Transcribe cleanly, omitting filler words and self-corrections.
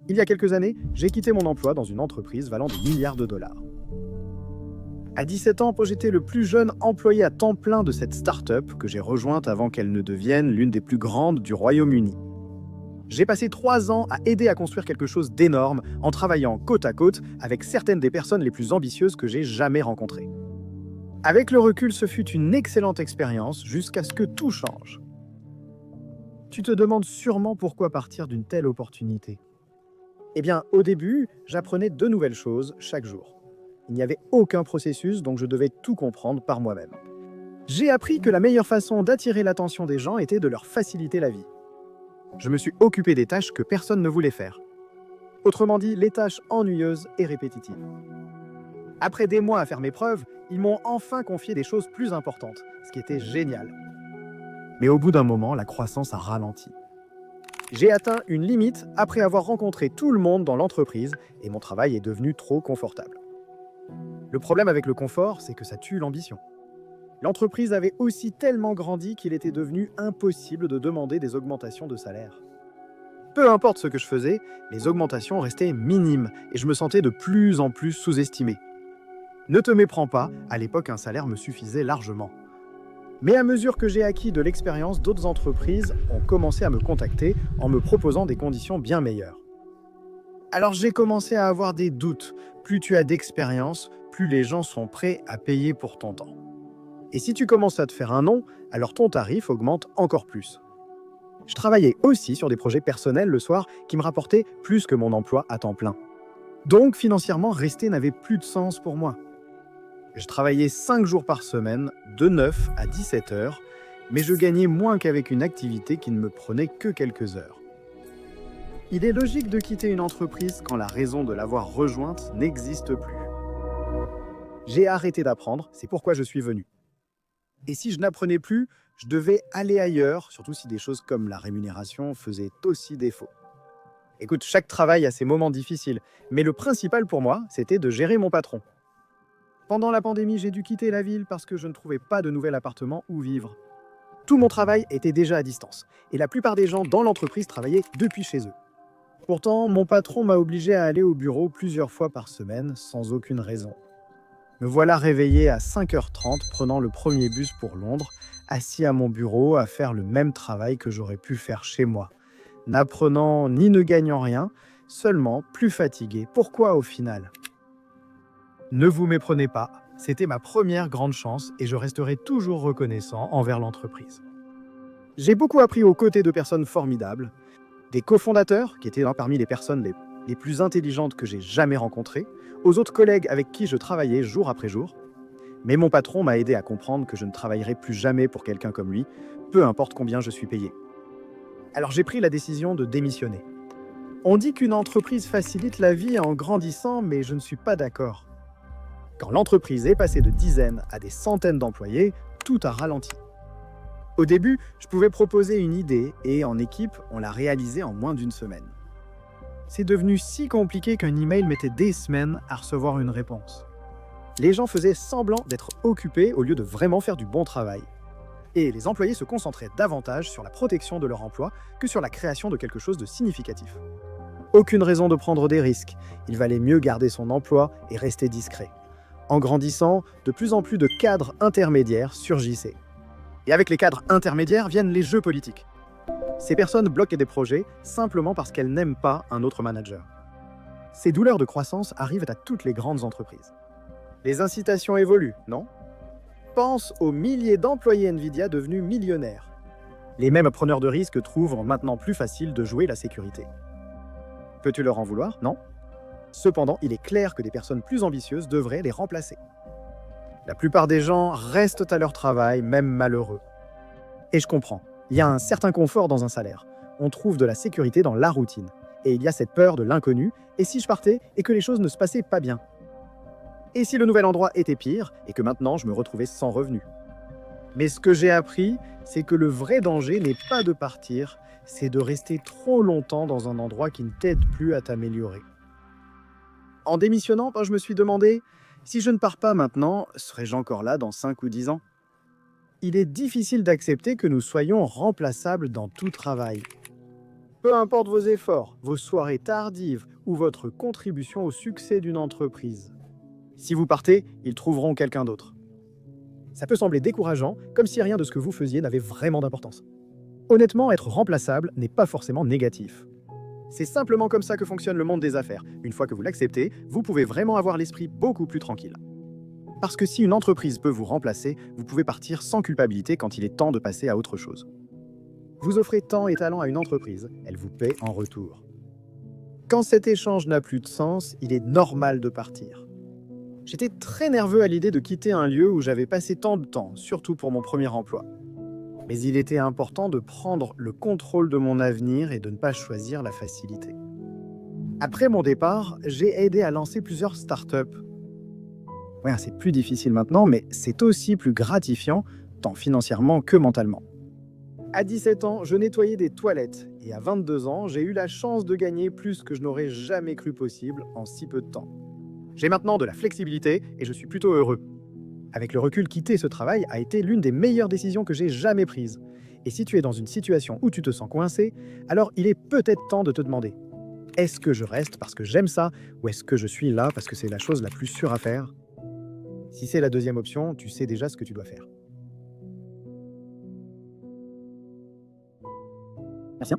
Il y a quelques années, j'ai quitté mon emploi dans une entreprise valant des milliards de dollars. À 17 ans, j'étais le plus jeune employé à temps plein de cette start-up que j'ai rejointe avant qu'elle ne devienne l'une des plus grandes du Royaume-Uni. J'ai passé 3 ans à aider à construire quelque chose d'énorme en travaillant côte à côte avec certaines des personnes les plus ambitieuses que j'ai jamais rencontrées. Avec le recul, ce fut une excellente expérience jusqu'à ce que tout change. Tu te demandes sûrement pourquoi partir d'une telle opportunité. Eh bien, au début, j'apprenais de nouvelles choses chaque jour. Il n'y avait aucun processus, donc je devais tout comprendre par moi-même. J'ai appris que la meilleure façon d'attirer l'attention des gens était de leur faciliter la vie. Je me suis occupé des tâches que personne ne voulait faire. Autrement dit, les tâches ennuyeuses et répétitives. Après des mois à faire mes preuves, ils m'ont enfin confié des choses plus importantes, ce qui était génial. Mais au bout d'un moment, la croissance a ralenti. J'ai atteint une limite après avoir rencontré tout le monde dans l'entreprise et mon travail est devenu trop confortable. Le problème avec le confort, c'est que ça tue l'ambition. L'entreprise avait aussi tellement grandi qu'il était devenu impossible de demander des augmentations de salaire. Peu importe ce que je faisais, les augmentations restaient minimes et je me sentais de plus en plus sous-estimé. Ne te méprends pas, à l'époque un salaire me suffisait largement. Mais à mesure que j'ai acquis de l'expérience, d'autres entreprises ont commencé à me contacter en me proposant des conditions bien meilleures. Alors j'ai commencé à avoir des doutes. Plus tu as d'expérience, plus les gens sont prêts à payer pour ton temps. Et si tu commences à te faire un nom, alors ton tarif augmente encore plus. Je travaillais aussi sur des projets personnels le soir qui me rapportaient plus que mon emploi à temps plein. Donc financièrement, rester n'avait plus de sens pour moi. Je travaillais 5 jours par semaine, de 9 à 17 heures, mais je gagnais moins qu'avec une activité qui ne me prenait que quelques heures. Il est logique de quitter une entreprise quand la raison de l'avoir rejointe n'existe plus. J'ai arrêté d'apprendre, c'est pourquoi je suis venu. Et si je n'apprenais plus, je devais aller ailleurs, surtout si des choses comme la rémunération faisaient aussi défaut. Écoute, chaque travail a ses moments difficiles, mais le principal pour moi, c'était de gérer mon patron. Pendant la pandémie, j'ai dû quitter la ville parce que je ne trouvais pas de nouvel appartement où vivre. Tout mon travail était déjà à distance, et la plupart des gens dans l'entreprise travaillaient depuis chez eux. Pourtant, mon patron m'a obligé à aller au bureau plusieurs fois par semaine, sans aucune raison. Me voilà réveillé à 5h30, prenant le premier bus pour Londres, assis à mon bureau à faire le même travail que j'aurais pu faire chez moi. N'apprenant ni ne gagnant rien, seulement plus fatigué. Pourquoi au final ? Ne vous méprenez pas, c'était ma première grande chance et je resterai toujours reconnaissant envers l'entreprise. J'ai beaucoup appris aux côtés de personnes formidables, des cofondateurs qui étaient parmi les personnes les plus intelligentes que j'ai jamais rencontrées, aux autres collègues avec qui je travaillais jour après jour. Mais mon patron m'a aidé à comprendre que je ne travaillerai plus jamais pour quelqu'un comme lui, peu importe combien je suis payé. Alors j'ai pris la décision de démissionner. On dit qu'une entreprise facilite la vie en grandissant, mais je ne suis pas d'accord. Quand l'entreprise est passée de dizaines à des centaines d'employés, tout a ralenti. Au début, je pouvais proposer une idée et en équipe, on l'a réalisée en moins d'une semaine. C'est devenu si compliqué qu'un email mettait des semaines à recevoir une réponse. Les gens faisaient semblant d'être occupés au lieu de vraiment faire du bon travail. Et les employés se concentraient davantage sur la protection de leur emploi que sur la création de quelque chose de significatif. Aucune raison de prendre des risques, il valait mieux garder son emploi et rester discret. En grandissant, de plus en plus de cadres intermédiaires surgissaient. Et avec les cadres intermédiaires viennent les jeux politiques. Ces personnes bloquent des projets simplement parce qu'elles n'aiment pas un autre manager. Ces douleurs de croissance arrivent à toutes les grandes entreprises. Les incitations évoluent, non ? Pense aux milliers d'employés Nvidia devenus millionnaires. Les mêmes preneurs de risques trouvent maintenant plus facile de jouer la sécurité. Peux-tu leur en vouloir ? Non ? Cependant, il est clair que des personnes plus ambitieuses devraient les remplacer. La plupart des gens restent à leur travail, même malheureux. Et je comprends, il y a un certain confort dans un salaire. On trouve de la sécurité dans la routine. Et il y a cette peur de l'inconnu, et si je partais et que les choses ne se passaient pas bien ? Et si le nouvel endroit était pire, et que maintenant je me retrouvais sans revenu ? Mais ce que j'ai appris, c'est que le vrai danger n'est pas de partir, c'est de rester trop longtemps dans un endroit qui ne t'aide plus à t'améliorer. En démissionnant, je me suis demandé, si je ne pars pas maintenant, serais-je encore là dans 5 ou 10 ans ? Il est difficile d'accepter que nous soyons remplaçables dans tout travail. Peu importe vos efforts, vos soirées tardives ou votre contribution au succès d'une entreprise. Si vous partez, ils trouveront quelqu'un d'autre. Ça peut sembler décourageant, comme si rien de ce que vous faisiez n'avait vraiment d'importance. Honnêtement, être remplaçable n'est pas forcément négatif. C'est simplement comme ça que fonctionne le monde des affaires. Une fois que vous l'acceptez, vous pouvez vraiment avoir l'esprit beaucoup plus tranquille. Parce que si une entreprise peut vous remplacer, vous pouvez partir sans culpabilité quand il est temps de passer à autre chose. Vous offrez temps et talent à une entreprise, elle vous paie en retour. Quand cet échange n'a plus de sens, il est normal de partir. J'étais très nerveux à l'idée de quitter un lieu où j'avais passé tant de temps, surtout pour mon premier emploi. Mais il était important de prendre le contrôle de mon avenir et de ne pas choisir la facilité. Après mon départ, j'ai aidé à lancer plusieurs startups. Ouais, c'est plus difficile maintenant, mais c'est aussi plus gratifiant, tant financièrement que mentalement. À 17 ans, je nettoyais des toilettes et à 22 ans, j'ai eu la chance de gagner plus que je n'aurais jamais cru possible en si peu de temps. J'ai maintenant de la flexibilité et je suis plutôt heureux. Avec le recul, quitter ce travail a été l'une des meilleures décisions que j'ai jamais prises. Et si tu es dans une situation où tu te sens coincé, alors il est peut-être temps de te demander: est-ce que je reste parce que j'aime ça ou est-ce que je suis là parce que c'est la chose la plus sûre à faire? Si c'est la deuxième option, tu sais déjà ce que tu dois faire. Merci.